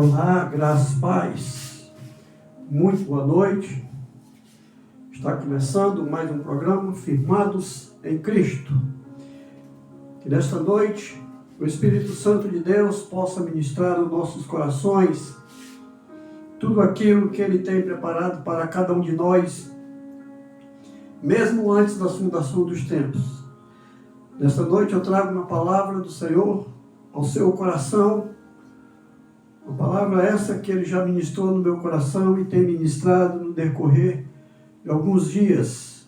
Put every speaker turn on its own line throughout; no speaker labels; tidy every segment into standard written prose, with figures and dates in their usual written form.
Olá, graças e paz. Muito boa noite. Está começando mais um programa Firmados em Cristo. Que nesta noite o Espírito Santo de Deus possa ministrar nos nossos corações tudo aquilo que Ele tem preparado para cada um de nós, mesmo antes da fundação dos tempos. Nesta noite eu trago uma palavra do Senhor ao seu coração, uma palavra essa que Ele já ministrou no meu coração e tem ministrado no decorrer de alguns dias.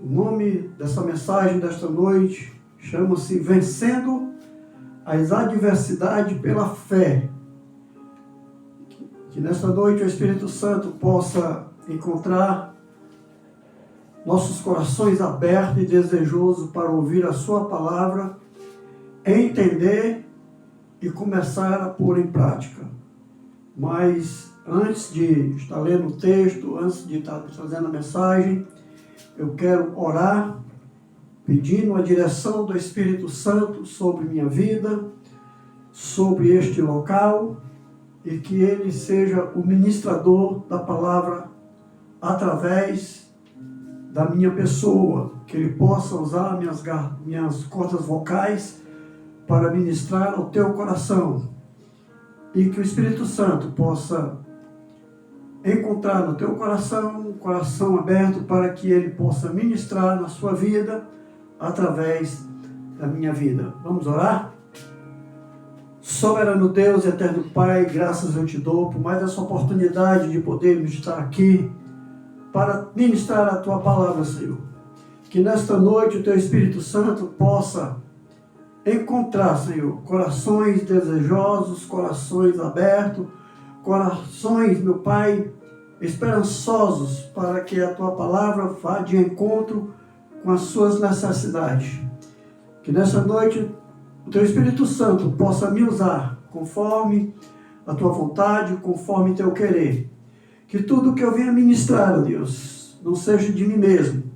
O nome dessa mensagem desta noite chama-se Vencendo as Adversidades pela Fé. Que nesta noite o Espírito Santo possa encontrar nossos corações abertos e desejosos para ouvir a sua palavra, entender e começar a pôr em prática. Mas antes de estar lendo o texto, antes de estar fazendo a mensagem, eu quero orar, pedindo a direção do Espírito Santo sobre minha vida, sobre este local, e que Ele seja o ministrador da palavra através da minha pessoa, que Ele possa usar minhas cordas vocais para ministrar ao teu coração, e que o Espírito Santo possa encontrar no teu coração um coração aberto para que Ele possa ministrar na sua vida através da minha vida. Vamos orar? Soberano Deus e eterno Pai, graças eu te dou por mais essa oportunidade de podermos estar aqui para ministrar a tua palavra, Senhor. Que nesta noite o teu Espírito Santo possa encontrar, Senhor, corações desejosos, corações abertos, corações, meu Pai, esperançosos para que a tua palavra vá de encontro com as suas necessidades. Que nessa noite o teu Espírito Santo possa me usar conforme a tua vontade, conforme teu querer. Que tudo que eu venha ministrar, ó Deus, não seja de mim mesmo,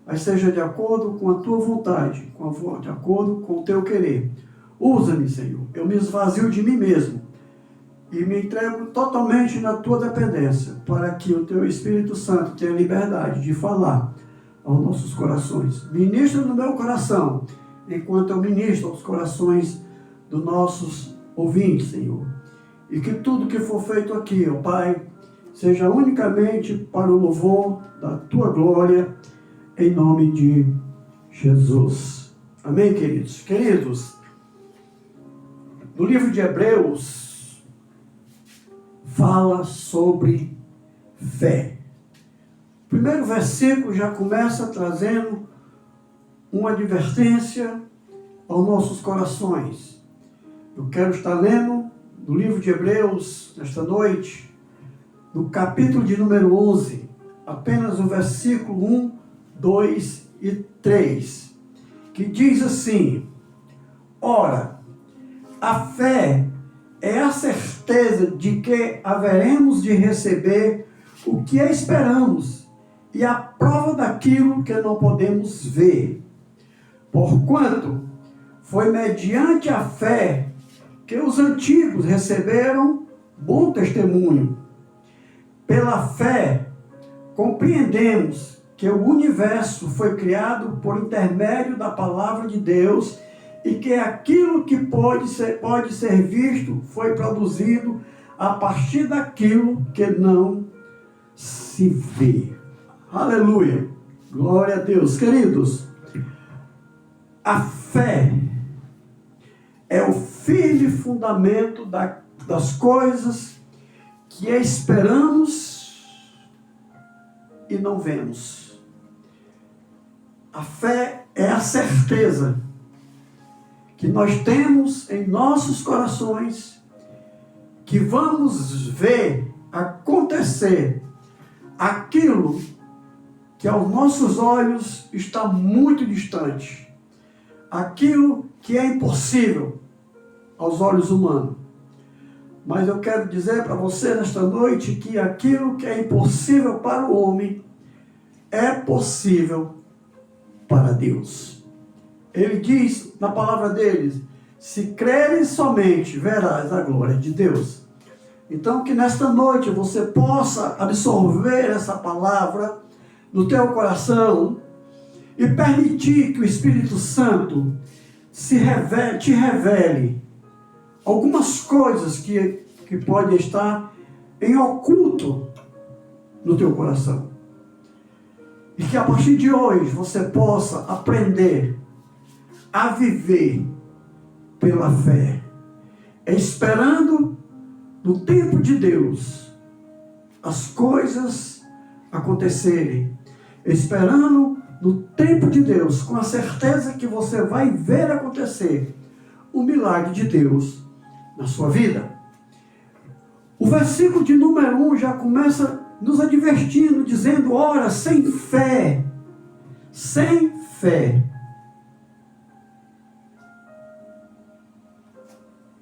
mas seja de acordo com a tua vontade, de acordo com o teu querer. Usa-me, Senhor. Eu me esvazio de mim mesmo e me entrego totalmente na tua dependência, para que o teu Espírito Santo tenha liberdade de falar aos nossos corações. Ministra no meu coração, enquanto eu ministro aos corações dos nossos ouvintes, Senhor. E que tudo que for feito aqui, ó Pai, seja unicamente para o louvor da tua glória, em nome de Jesus. Amém, queridos? Queridos, no livro de Hebreus, fala sobre fé. O primeiro versículo já começa trazendo uma advertência aos nossos corações. Eu quero estar lendo no livro de Hebreus, nesta noite, no capítulo de número 11, apenas o versículo 1, 2 e 3, que diz assim: Ora, a fé é a certeza de que haveremos de receber o que esperamos e a prova daquilo que não podemos ver. Porquanto foi mediante a fé que os antigos receberam bom testemunho. Pela fé, compreendemos que o universo foi criado por intermédio da palavra de Deus e que aquilo que pode ser visto foi produzido a partir daquilo que não se vê. Aleluia! Glória a Deus. Queridos, a fé é o firme fundamento das coisas que esperamos e não vemos. A fé é a certeza que nós temos em nossos corações que vamos ver acontecer aquilo que aos nossos olhos está muito distante, aquilo que é impossível aos olhos humanos. Mas eu quero dizer para você nesta noite que aquilo que é impossível para o homem é possível para Deus. Ele diz na palavra dele Se creres somente, verás a glória de Deus. Então, que nesta noite você possa absorver essa palavra no teu coração e permitir que o Espírito Santo te revele algumas coisas que podem estar em oculto no teu coração. E que a partir de hoje você possa aprender a viver pela fé, esperando no tempo de Deus as coisas acontecerem, esperando no tempo de Deus, com a certeza que você vai ver acontecer o milagre de Deus na sua vida. O versículo de número 1 já começa nos advertindo, dizendo: ora, sem fé,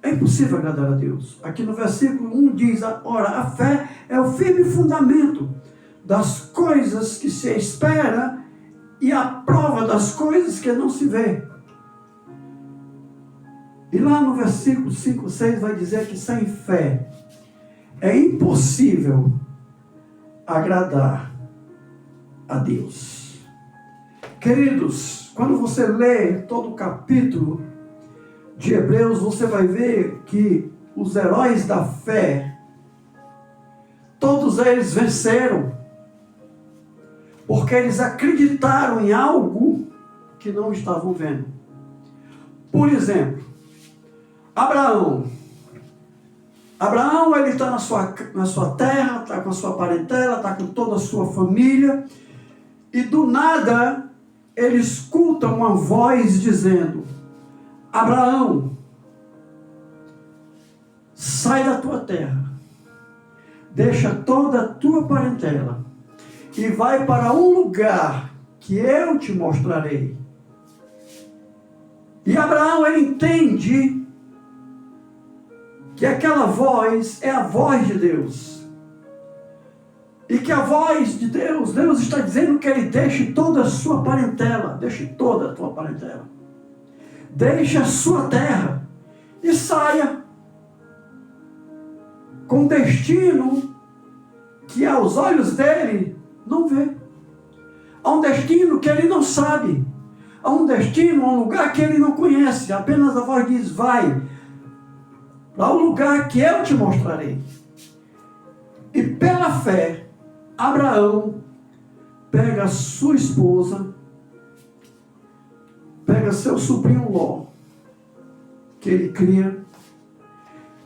é impossível agradar a Deus. Aqui no versículo 1 diz: ora, a fé é o firme fundamento das coisas que se espera e a prova das coisas que não se vê. E lá no versículo 5, 6 vai dizer que sem fé é impossível agradar a Deus. Queridos, quando você lê todo o capítulo de Hebreus, você vai ver que os heróis da fé, todos eles venceram, porque eles acreditaram em algo que não estavam vendo. Por exemplo, Abraão, ele está na sua terra, está com a sua parentela, está com toda a sua família, e do nada ele escuta uma voz dizendo: Abraão, sai da tua terra, deixa toda a tua parentela e vai para um lugar que eu te mostrarei. E Abraão, ele entende que aquela voz é a voz de Deus. E que a voz de Deus está dizendo que ele deixe toda a sua parentela, deixe toda a tua parentela, deixe a sua terra e saia com destino que aos olhos dele não vê, a um destino que ele não sabe, a um destino, a um lugar que ele não conhece. Apenas a voz diz: vai para o lugar que eu te mostrarei. E pela fé, Abraão pega a sua esposa, pega seu sobrinho Ló, que ele cria,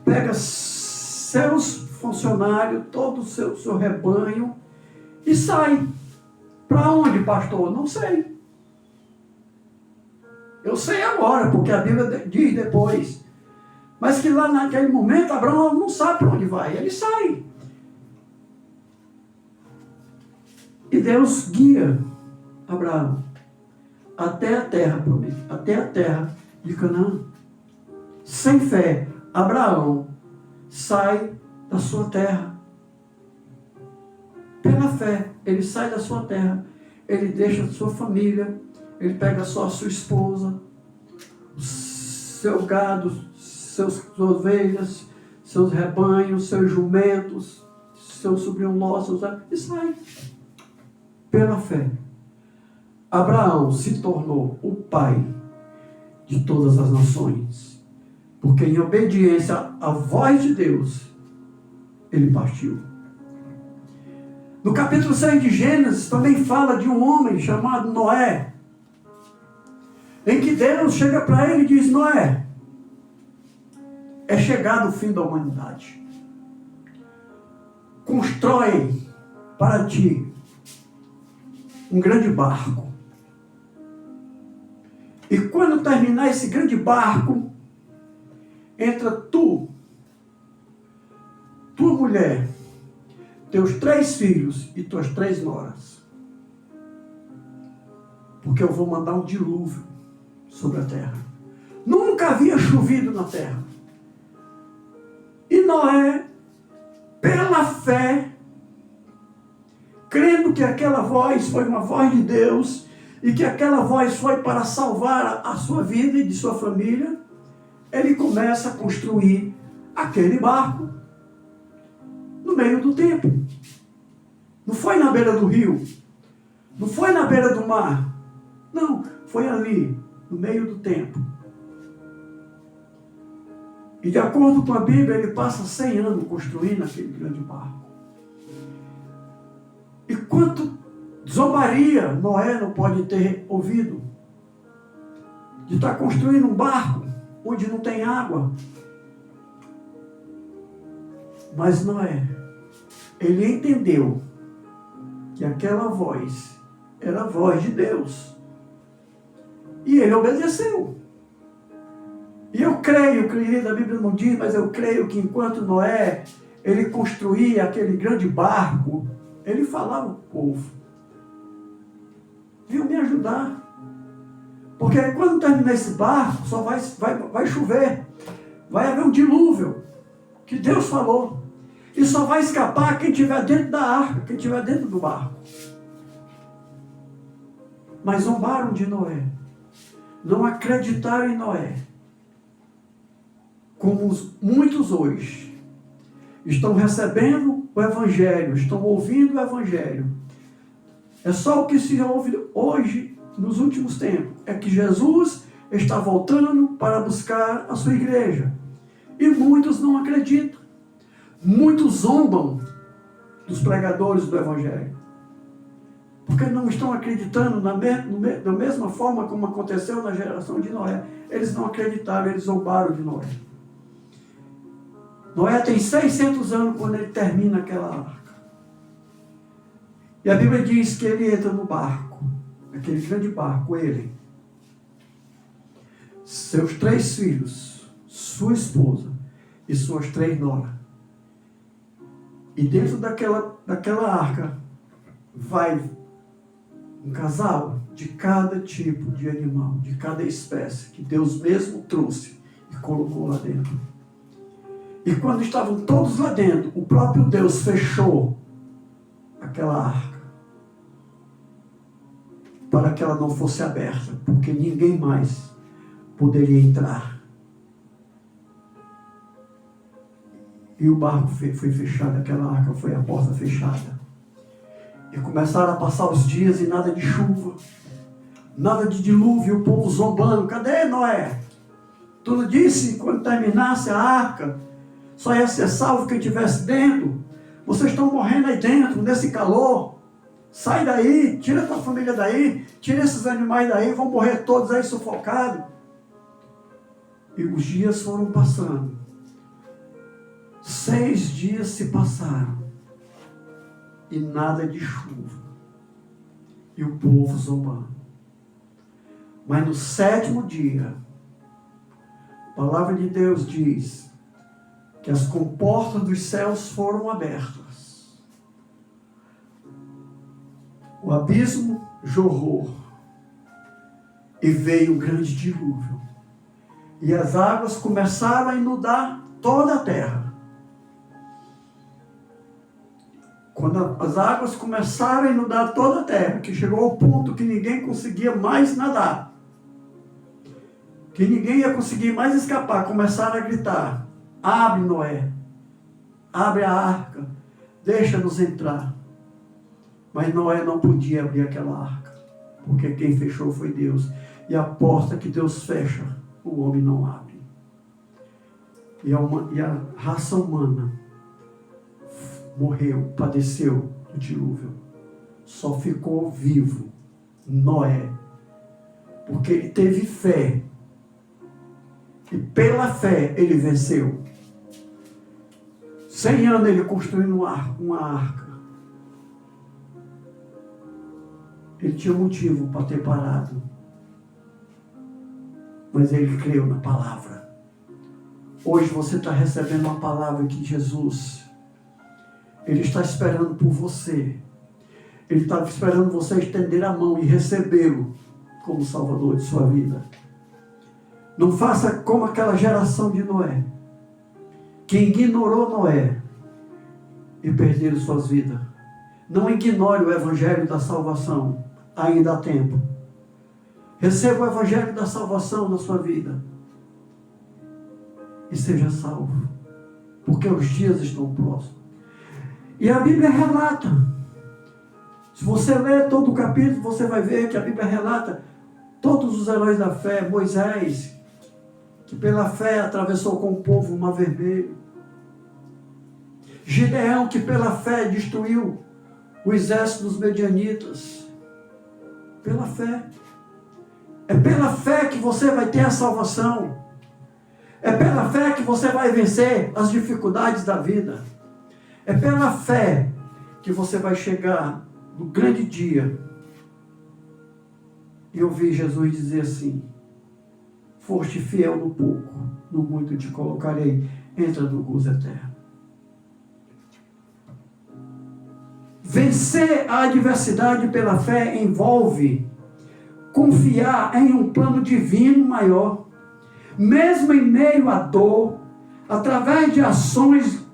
pega seus funcionários, todo o seu rebanho, e sai. Para onde, pastor? Não sei. Eu sei agora, porque a Bíblia diz depois. Mas que lá naquele momento, Abraão não sabe para onde vai. Ele sai. E Deus guia Abraão até a terra prometida, até a terra de Canaã. Sem fé, Abraão sai da sua terra. Pela fé, ele sai da sua terra, ele deixa a sua família, ele pega só a sua esposa, o seu gado, suas ovelhas, seus rebanhos, seus jumentos, seu sobrinho Ló, e sai. Pela fé, Abraão se tornou o pai de todas as nações, porque em obediência à voz de Deus, ele partiu. No capítulo 6 de Gênesis também fala de um homem chamado Noé, em que Deus chega para ele e diz: Noé, é chegado o fim da humanidade. Constrói para ti um grande barco. E quando terminar esse grande barco, entra tua mulher, teus 3 filhos e tuas 3 noras. Porque eu vou mandar um dilúvio sobre a terra. Nunca havia chovido na terra. E Noé, pela fé, crendo que aquela voz foi uma voz de Deus e que aquela voz foi para salvar a sua vida e de sua família, ele começa a construir aquele barco no meio do tempo. Não foi na beira do rio, não foi na beira do mar, não, foi ali, no meio do tempo. E de acordo com a Bíblia, ele passa 100 anos construindo aquele grande barco. E quanto zombaria Noé não pode ter ouvido de estar construindo um barco onde não tem água. Mas Noé, ele entendeu que aquela voz era a voz de Deus. E ele obedeceu. E eu creio, querido, a Bíblia não diz, mas eu creio que enquanto Noé, ele construía aquele grande barco, ele falava para o povo: venham me ajudar. Porque quando terminar esse barco, só vai chover. Vai haver um dilúvio, que Deus falou. E só vai escapar quem estiver dentro da arca, quem estiver dentro do barco. Mas zombaram de Noé. Não acreditaram em Noé. Como muitos hoje estão recebendo o Evangelho, estão ouvindo o Evangelho. É só o que se ouve hoje, nos últimos tempos, é que Jesus está voltando para buscar a sua igreja. E muitos não acreditam. Muitos zombam dos pregadores do Evangelho. Porque não estão acreditando da mesma forma como aconteceu na geração de Noé. Eles não acreditaram, eles zombaram de Noé. Noé tem 600 anos quando ele termina aquela arca. E a Bíblia diz que ele entra no barco, aquele grande barco, ele, seus 3 filhos, sua esposa e suas 3 noras. E dentro daquela arca vai um casal de cada tipo de animal, de cada espécie, que Deus mesmo trouxe e colocou lá dentro. E quando estavam todos lá dentro, o próprio Deus fechou aquela arca para que ela não fosse aberta, porque ninguém mais poderia entrar. E o barco foi fechado, aquela arca foi a porta fechada. E começaram a passar os dias e nada de chuva, nada de dilúvio, o povo zombando. Cadê Noé? Tu não disse quando terminasse a arca, só ia ser salvo quem estivesse dentro? Vocês estão morrendo aí dentro, nesse calor. Sai daí, tira tua família daí, tira esses animais daí, vão morrer todos aí sufocados. E os dias foram passando. 6 dias se passaram. E nada de chuva. E o povo zombando. Mas no 7º dia, a palavra de Deus diz que as comportas dos céus foram abertas. O abismo jorrou. E veio um grande dilúvio. E as águas começaram a inundar toda a terra. Quando as águas começaram a inundar toda a terra, que chegou ao ponto que ninguém conseguia mais nadar, que ninguém ia conseguir mais escapar, começaram a gritar: abre, Noé, abre a arca, deixa-nos entrar. Mas Noé não podia abrir aquela arca, porque quem fechou foi Deus. E a porta que Deus fecha, o homem não abre. E a raça humana morreu, padeceu do dilúvio. Só ficou vivo Noé, porque ele teve fé. E pela fé ele venceu. 100 anos ele construindo uma arca. Ele tinha motivo para ter parado. Mas ele creu na palavra. Hoje você está recebendo uma palavra que Jesus, Ele está esperando por você. Ele está esperando você estender a mão e recebê-lo como Salvador de sua vida. Não faça como aquela geração de Noé, que ignorou Noé e perderam suas vidas. Não ignore o Evangelho da salvação. Ainda há tempo. Receba o Evangelho da salvação na sua vida. e seja salvo, porque os dias estão próximos. E a Bíblia relata, se você ler todo o capítulo, você vai ver que a Bíblia relata todos os heróis da fé. Moisés, que pela fé atravessou com o povo o Mar Vermelho. Gideão, que pela fé destruiu o exército dos medianitas. Pela fé. É pela fé que você vai ter a salvação. É pela fé que você vai vencer as dificuldades da vida. É pela fé que você vai chegar no grande dia e ouvir Jesus dizer assim: foste fiel no pouco, no muito te colocarei, entra no gozo eterno. Vencer a adversidade pela fé envolve confiar em um plano divino maior, mesmo em meio à dor, através de ações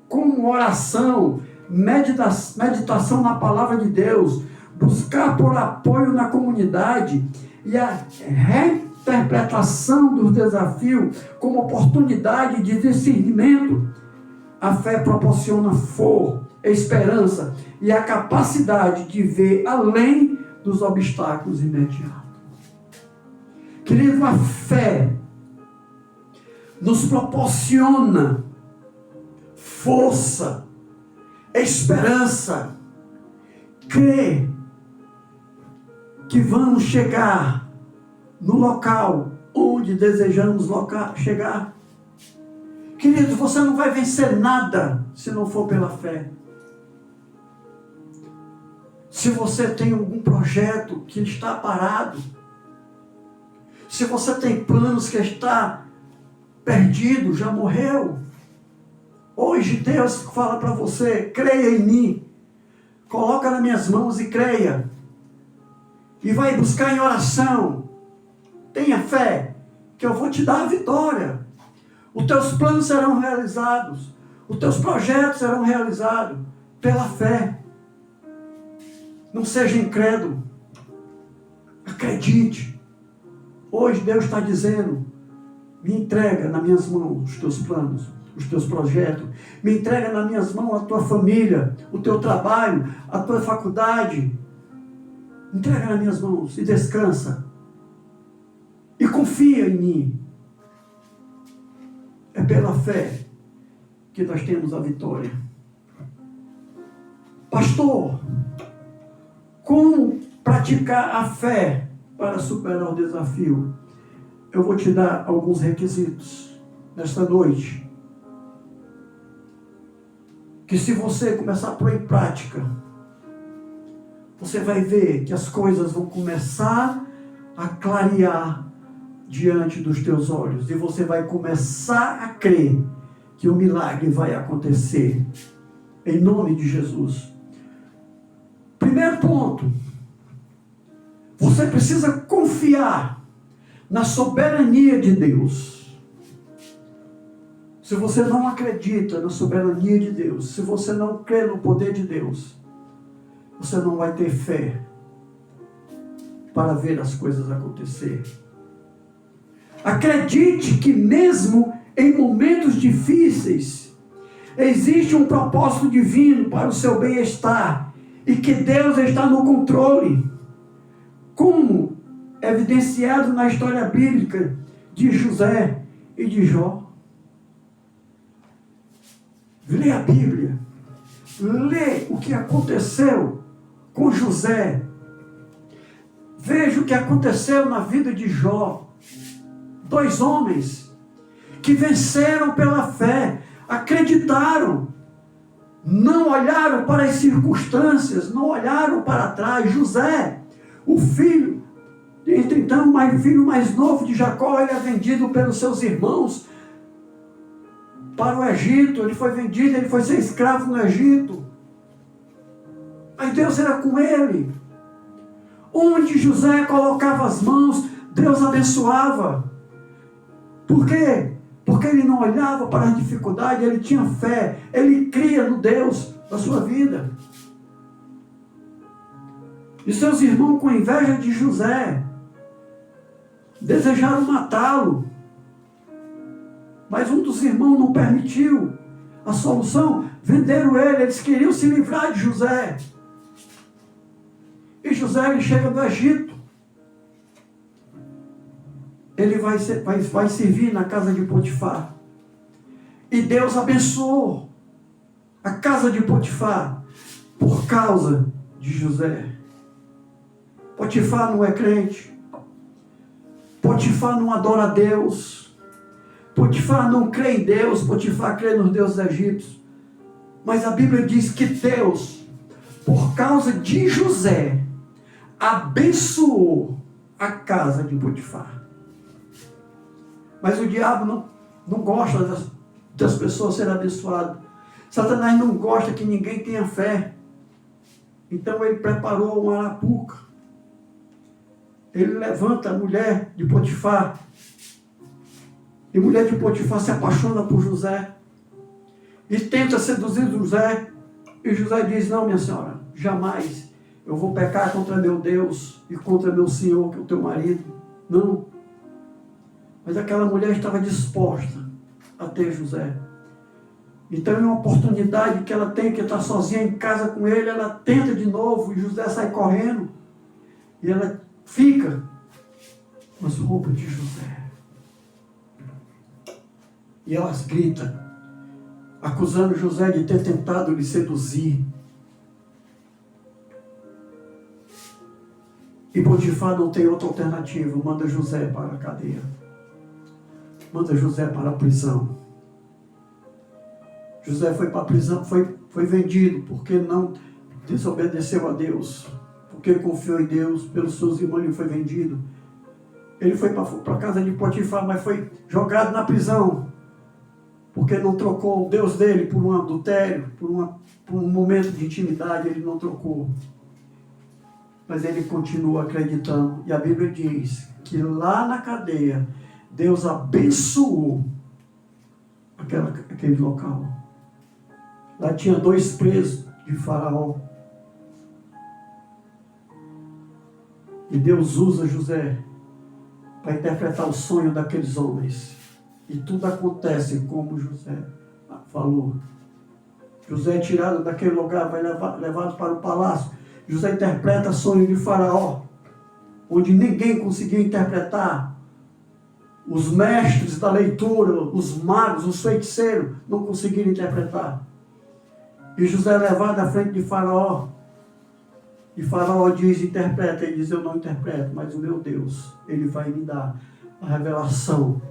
como oração, meditação na palavra de Deus, buscar por apoio na comunidade e a reinterpretação dos desafios como oportunidade de discernimento. A fé proporciona força, esperança e a capacidade de ver além dos obstáculos imediatos. Querido, a fé nos proporciona força, esperança, crer que vamos chegar no local onde desejamos chegar. Querido, você não vai vencer nada se não for pela fé. Se você tem algum projeto que está parado, se você tem planos que está perdido, já morreu, hoje Deus fala para você: creia em mim, coloca nas minhas mãos e creia, e vai buscar em oração, tenha fé, que eu vou te dar a vitória, os teus planos serão realizados, os teus projetos serão realizados pela fé. Não seja incrédulo, acredite. Hoje Deus está dizendo: me entrega nas minhas mãos os teus planos, os teus projetos, me entrega nas minhas mãos a tua família, o teu trabalho, a tua faculdade, entrega nas minhas mãos e descansa, e confia em mim. É pela fé que nós temos a vitória. Pastor, como praticar a fé para superar o desafio? Eu vou te dar alguns requisitos nesta noite, que se você começar a pôr em prática, você vai ver que as coisas vão começar a clarear diante dos teus olhos, e você vai começar a crer que o milagre vai acontecer, em nome de Jesus. Primeiro ponto: você precisa confiar na soberania de Deus. Se você não acredita na soberania de Deus, se você não crê no poder de Deus, você não vai ter fé para ver as coisas acontecer. Acredite que mesmo em momentos difíceis, existe um propósito divino para o seu bem-estar e que Deus está no controle, como evidenciado na história bíblica de José e de Jó. Lê a Bíblia, lê o que aconteceu com José, veja o que aconteceu na vida de Jó. Dois homens que venceram pela fé, acreditaram, não olharam para as circunstâncias, não olharam para trás. José, o filho, então o filho mais novo de Jacó, ele é vendido pelos seus irmãos para o Egito. Ele foi vendido, ele foi ser escravo no Egito, mas Deus era com ele. Onde José colocava as mãos, Deus abençoava. Por quê? Porque ele não olhava para a dificuldade, ele tinha fé, ele cria no Deus da sua vida. E seus irmãos, com inveja de José, desejaram matá-lo. Mas um dos irmãos não permitiu a solução, venderam ele, eles queriam se livrar de José. E José, ele chega do Egito. Ele vai servir na casa de Potifar. E Deus abençoou a casa de Potifar por causa de José. Potifar não é crente. Potifar não adora a Deus. Potifar não crê em Deus. Potifar crê nos deuses egípcios. Mas a Bíblia diz que Deus, por causa de José, abençoou a casa de Potifar. Mas o diabo não gosta das pessoas serem abençoadas. Satanás não gosta que ninguém tenha fé. Então ele preparou uma arapuca. Ele levanta a mulher de Potifar. E a mulher de Potifar se apaixona por José. E tenta seduzir José. E José diz: não, minha senhora, jamais eu vou pecar contra meu Deus e contra meu Senhor, que é o teu marido. Não. Mas aquela mulher estava disposta a ter José. Então, em uma oportunidade que ela tem, que está sozinha em casa com ele, ela tenta de novo, e José sai correndo. E ela fica com as roupas de José. E elas gritam, acusando José de ter tentado lhe seduzir. E Potifar não tem outra alternativa, manda José para a cadeia. Manda José para a prisão. José foi para a prisão, foi vendido porque não desobedeceu a Deus. Porque confiou em Deus, pelos seus irmãos ele foi vendido. Ele foi para a casa de Potifar, mas foi jogado na prisão. Porque não trocou o Deus dele por um adultério, por um momento de intimidade, ele não trocou. Mas ele continua acreditando. E a Bíblia diz que lá na cadeia, Deus abençoou aquele local. Lá tinha 2 presos de Faraó. E Deus usa José para interpretar o sonho daqueles homens. E tudo acontece como José falou. José é tirado daquele lugar, vai levado para o palácio. José interpreta o sonho de Faraó, onde ninguém conseguia interpretar. Os mestres da leitura, os magos, os feiticeiros, não conseguiram interpretar. E José é levado à frente de Faraó. E Faraó diz, interpreta. Ele diz, eu não interpreto, mas o meu Deus, ele vai me dar a revelação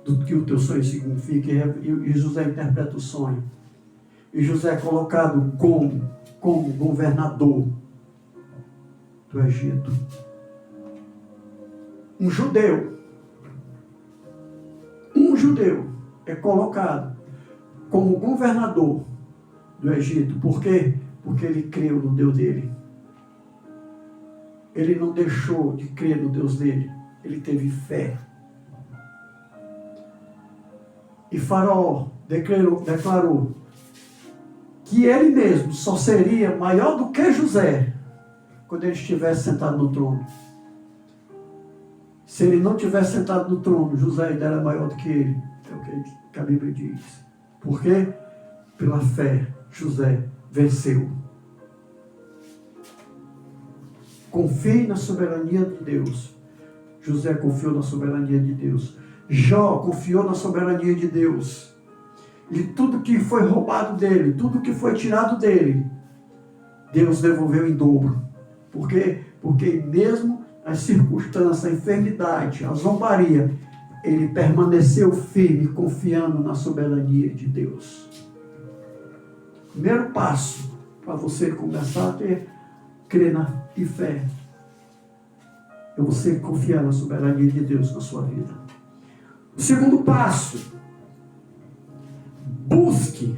do que o teu sonho significa. E José interpreta o sonho. E José é colocado como governador do Egito. Um judeu é colocado como governador do Egito. Por quê? Porque ele creu no Deus dele. Ele não deixou de crer no Deus dele. Ele teve fé. E Faraó declarou que ele mesmo só seria maior do que José quando ele estivesse sentado no trono. Se ele não tivesse sentado no trono, José ainda era maior do que ele. É o que a Bíblia diz. Por quê? Pela fé, José venceu. Confie na soberania de Deus. José confiou na soberania de Deus. Jó confiou na soberania de Deus. E tudo que foi roubado dele, tudo que foi tirado dele, Deus devolveu em dobro. Por quê? Porque mesmo as circunstâncias, a enfermidade, a zombaria, ele permaneceu firme, confiando na soberania de Deus. Primeiro passo para você começar a crer e fé é você confiar na soberania de Deus na sua vida. O segundo passo, busque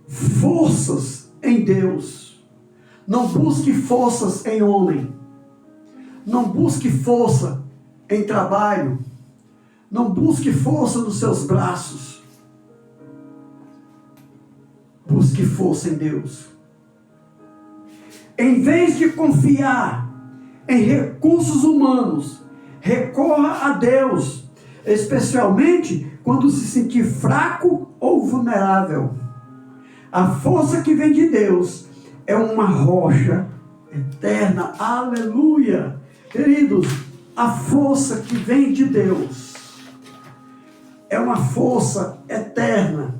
forças em Deus. Não busque forças em homem. Não busque força em trabalho. Não busque força nos seus braços. Busque força em Deus. Em vez de confiar em recursos humanos, recorra a Deus. especialmente quando se sentir fraco ou vulnerável. A força que vem de Deus é uma rocha eterna. Aleluia! Queridos, a força que vem de Deus é uma força eterna.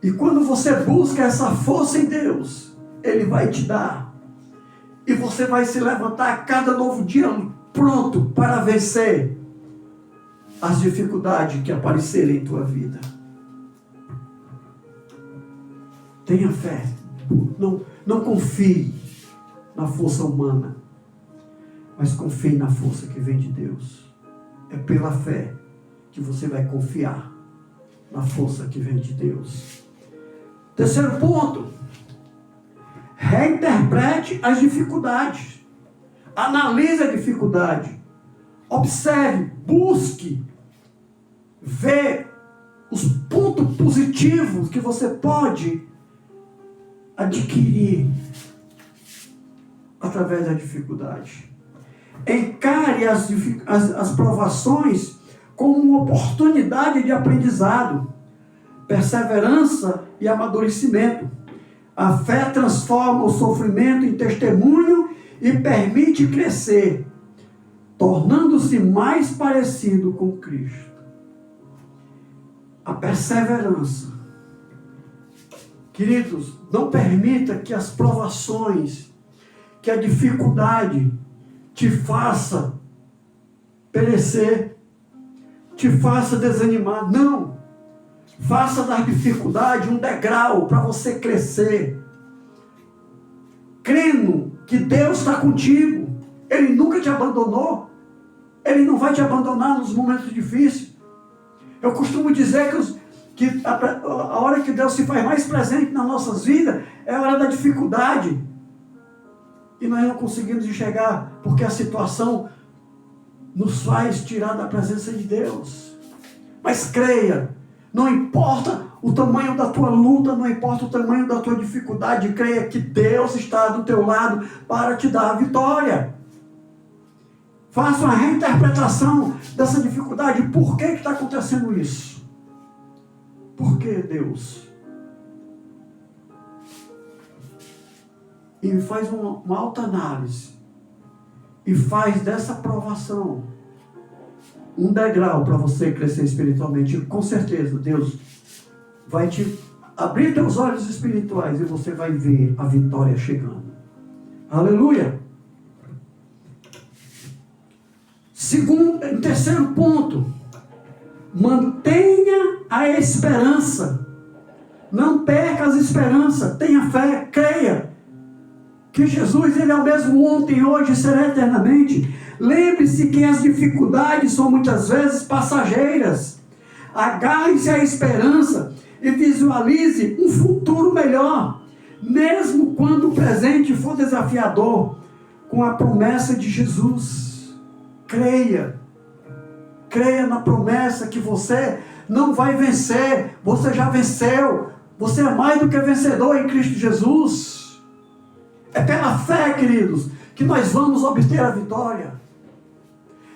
E quando você busca essa força em Deus, Ele vai te dar. E você vai se levantar a cada novo dia pronto para vencer as dificuldades que aparecerem em tua vida. Tenha fé. Não confie na força humana, mas confie na força que vem de Deus. É pela fé que você vai confiar na força que vem de Deus. Terceiro ponto. Reinterprete as dificuldades. Analise a dificuldade. Observe, busque ver os pontos positivos que você pode adquirir através da dificuldade. Encare as provações como uma oportunidade de aprendizado, perseverança e amadurecimento. A fé transforma o sofrimento em testemunho e permite crescer, tornando-se mais parecido com Cristo. A perseverança. Queridos, não permita que as provações, que a dificuldade te faça perecer, te faça desanimar. Não. Faça da dificuldade um degrau para você crescer. Crendo que Deus está contigo. Ele nunca te abandonou. Ele não vai te abandonar nos momentos difíceis. Eu costumo dizer que a hora que Deus se faz mais presente nas nossas vidas é a hora da dificuldade. E nós não conseguimos enxergar porque a situação nos faz tirar da presença de Deus. Mas creia. Não importa o tamanho da tua luta, não importa o tamanho da tua dificuldade, creia que Deus está do teu lado para te dar a vitória. Faça uma reinterpretação dessa dificuldade. Por que está acontecendo isso? Por que, Deus? E faz uma autoanálise. E faz dessa provação um degrau para você crescer espiritualmente. E com certeza Deus vai te abrir teus olhos espirituais e você vai ver a vitória chegando. Aleluia! Terceiro ponto. Mantenha a esperança. Não perca as esperanças. Tenha fé, creia que Jesus, Ele é o mesmo ontem, hoje e será eternamente. Lembre-se que as dificuldades são muitas vezes passageiras. Agarre-se à esperança e visualize um futuro melhor, mesmo quando o presente for desafiador, com a promessa de Jesus. Creia na promessa que você não vai vencer, você já venceu, você é mais do que vencedor em Cristo Jesus. É pela fé, queridos, que nós vamos obter a vitória.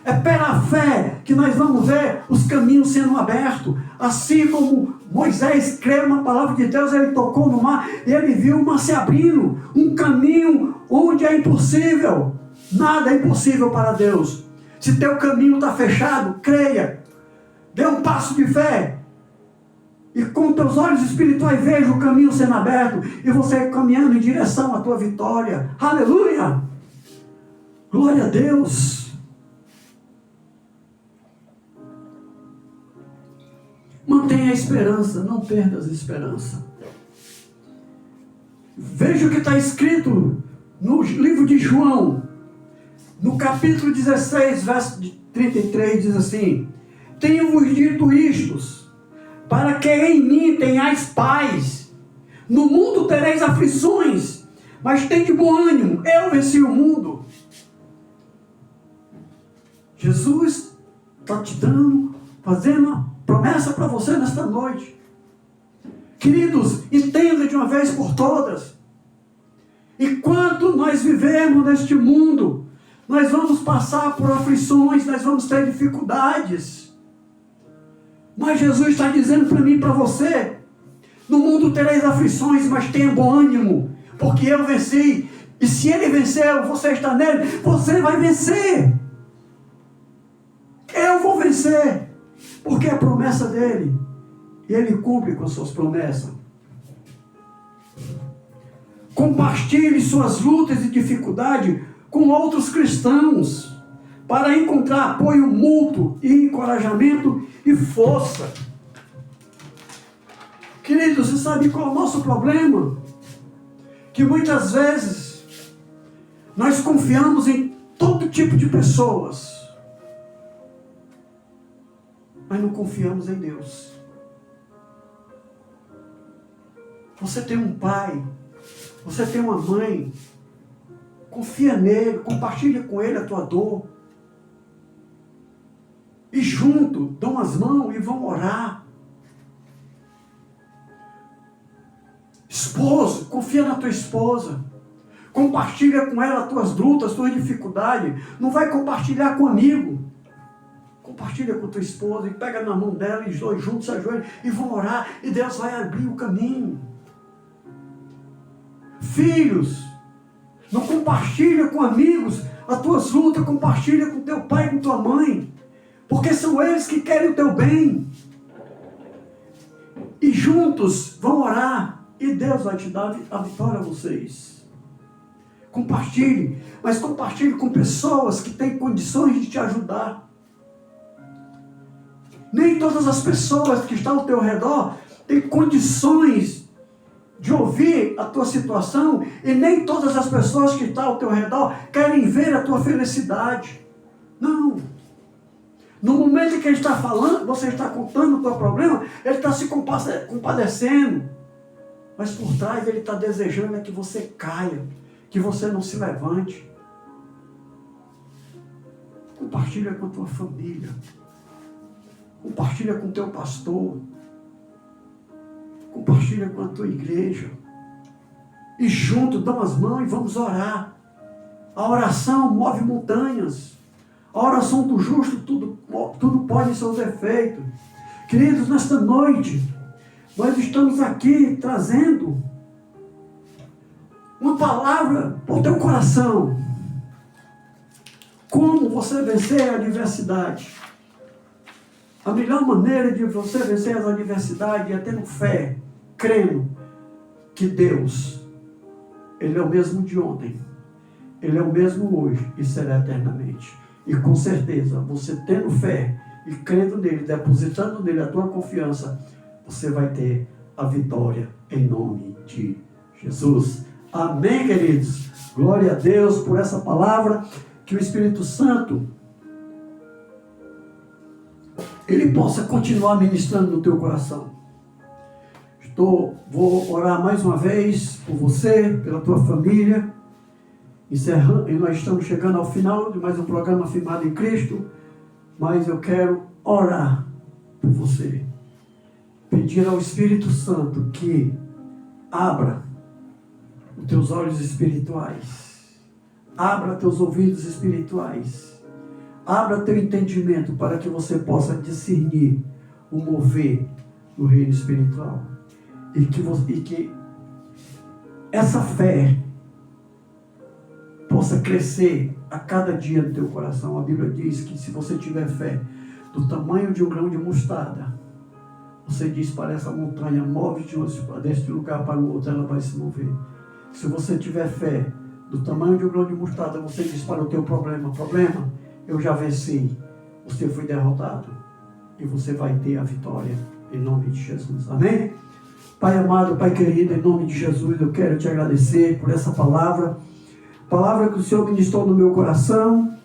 É pela fé que nós vamos ver os caminhos sendo abertos. Assim como Moisés creu na palavra de Deus, ele tocou no mar e ele viu o mar se abrindo. Um caminho onde é impossível. Nada é impossível para Deus. Se teu caminho está fechado, creia. Dê um passo de fé. E com teus olhos espirituais veja o caminho sendo aberto. E você caminhando em direção à tua vitória. Aleluia! Glória a Deus! Mantenha a esperança, não perda a esperança. Veja o que está escrito no livro de João, no capítulo 16, verso 33, diz assim: tenho-vos dito isto, para que em mim tenhais paz. No mundo tereis aflições, mas tende bom ânimo, eu venci o mundo. Jesus está te dando, fazendo uma promessa para você nesta noite. Queridos, entenda de uma vez por todas. Enquanto nós vivemos neste mundo, Nós vamos passar por aflições, nós vamos ter dificuldades. Mas Jesus está dizendo para mim e para você: no mundo tereis aflições, mas tenha bom ânimo, porque eu venci. E se ele venceu, você está nele, você vai vencer. Eu vou vencer, porque é a promessa dele. E ele cumpre com as suas promessas. Compartilhe suas lutas e dificuldades com outros cristãos, para encontrar apoio mútuo e encorajamento e força. Queridos, você sabe qual é o nosso problema? Que muitas vezes nós confiamos em todo tipo de pessoas, mas não confiamos em Deus. Você tem um pai, você tem uma mãe, confia nele, compartilha com ele a tua dor. E junto, dão as mãos e vão orar. Esposo, confia na tua esposa. Compartilha com ela as tuas lutas, as tuas dificuldades. Não vai compartilhar com amigo. Compartilha com tua esposa e pega na mão dela e os dois juntos se ajoelham e vão orar. E Deus vai abrir o caminho. Filhos, não compartilha com amigos as tuas lutas, compartilha com teu pai e com tua mãe, porque são eles que querem o teu bem. E juntos vão orar, e Deus vai te dar a vitória a vocês. Compartilhe, mas compartilhe com pessoas que têm condições de te ajudar. Nem todas as pessoas que estão ao teu redor têm condições de ouvir a tua situação, e nem todas as pessoas que estão ao teu redor querem ver a tua felicidade. Não. No momento em que ele está falando, você está contando o teu problema, ele está se compadecendo. Mas por trás ele está desejando que você caia, que você não se levante. Compartilha com a tua família. Compartilha com o teu pastor. Compartilha com a tua igreja. E junto, dão as mãos e vamos orar. A oração move montanhas. A oração do justo, tudo pode em seus efeitos. Queridos, nesta noite, nós estamos aqui trazendo uma palavra para o teu coração. Como você vencer a adversidade? A melhor maneira de você vencer as adversidades é tendo fé, crendo que Deus, Ele é o mesmo de ontem, Ele é o mesmo hoje e será eternamente. E com certeza, você tendo fé e crendo nele, depositando nele a tua confiança, você vai ter a vitória em nome de Jesus. Amém, queridos? Glória a Deus por essa palavra, que o Espírito Santo Ele possa continuar ministrando no teu coração. Vou orar mais uma vez por você, pela tua família. Encerrando, e nós estamos chegando ao final de mais um programa Firmado em Cristo. Mas eu quero orar por você. Pedir ao Espírito Santo que abra os teus olhos espirituais. Abra teus ouvidos espirituais. Abra teu entendimento para que você possa discernir o mover do reino espiritual. E que essa fé possa crescer a cada dia no teu coração. A Bíblia diz que se você tiver fé do tamanho de um grão de mostarda, você diz para essa montanha, move-te deste lugar para o outro, ela vai se mover. Se você tiver fé do tamanho de um grão de mostarda, você diz para o teu problema, eu já venci, você foi derrotado, e você vai ter a vitória em nome de Jesus. Amém? Pai amado, Pai querido, em nome de Jesus, eu quero te agradecer por essa palavra que o Senhor ministrou no meu coração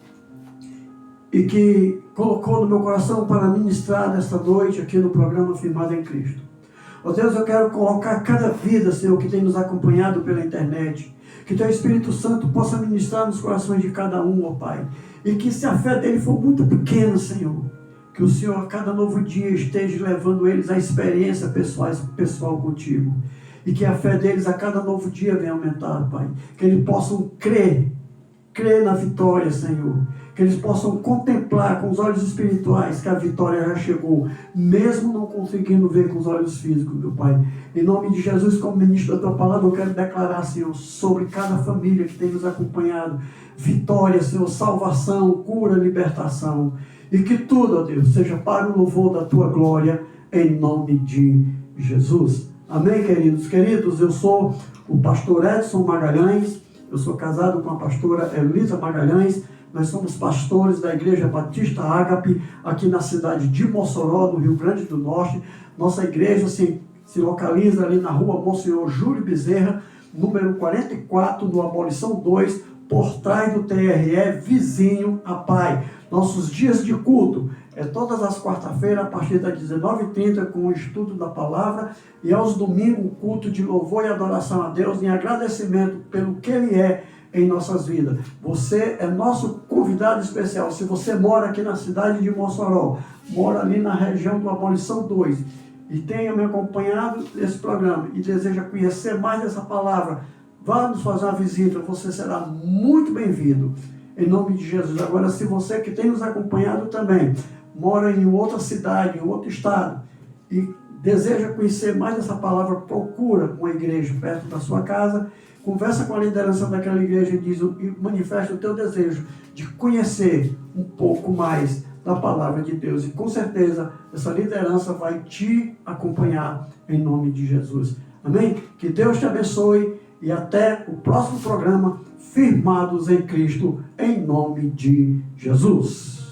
e que colocou no meu coração para ministrar nesta noite aqui no programa Firmado em Cristo. Ó Deus, eu quero colocar cada vida, Senhor, que tem nos acompanhado pela internet, que Teu Espírito Santo possa ministrar nos corações de cada um, ó Pai, e que se a fé dele for muito pequena, Senhor, que o Senhor a cada novo dia esteja levando eles à experiência pessoal contigo. E que a fé deles a cada novo dia venha aumentar, Pai. Que eles possam crer crer na vitória, Senhor. Que eles possam contemplar com os olhos espirituais que a vitória já chegou, mesmo não conseguindo ver com os olhos físicos, meu Pai. Em nome de Jesus, como ministro da Tua palavra, eu quero declarar, Senhor, sobre cada família que tem nos acompanhado, vitória, Senhor, salvação, cura, libertação. E que tudo, ó Deus, seja para o louvor da Tua glória, em nome de Jesus. Amém, queridos? Queridos, eu sou o pastor Edson Magalhães, eu sou casado com a pastora Elisa Magalhães. Nós somos pastores da Igreja Batista Ágape, aqui na cidade de Mossoró, no Rio Grande do Norte. Nossa igreja se localiza ali na rua Monsenhor Júlio Bezerra, número 44, no Abolição 2, por trás do TRE, vizinho a Pai. Nossos dias de culto é todas as quarta-feiras, a partir das 19h30, com o estudo da palavra, e aos domingos, culto de louvor e adoração a Deus, em agradecimento pelo que Ele é em nossas vidas. Você é nosso convidado especial. Se você mora aqui na cidade de Mossoró, mora ali na região do Abolição 2, e tenha me acompanhado nesse programa, e deseja conhecer mais dessa palavra, vá nos fazer uma visita, você será muito bem-vindo. Em nome de Jesus. Agora, se você que tem nos acompanhado também, mora em outra cidade, em outro estado, e deseja conhecer mais dessa palavra, procura uma igreja perto da sua casa, conversa com a liderança daquela igreja e manifesta o teu desejo de conhecer um pouco mais da palavra de Deus. E com certeza, essa liderança vai te acompanhar em nome de Jesus. Amém? Que Deus te abençoe e até o próximo programa, Firmados em Cristo, em nome de Jesus.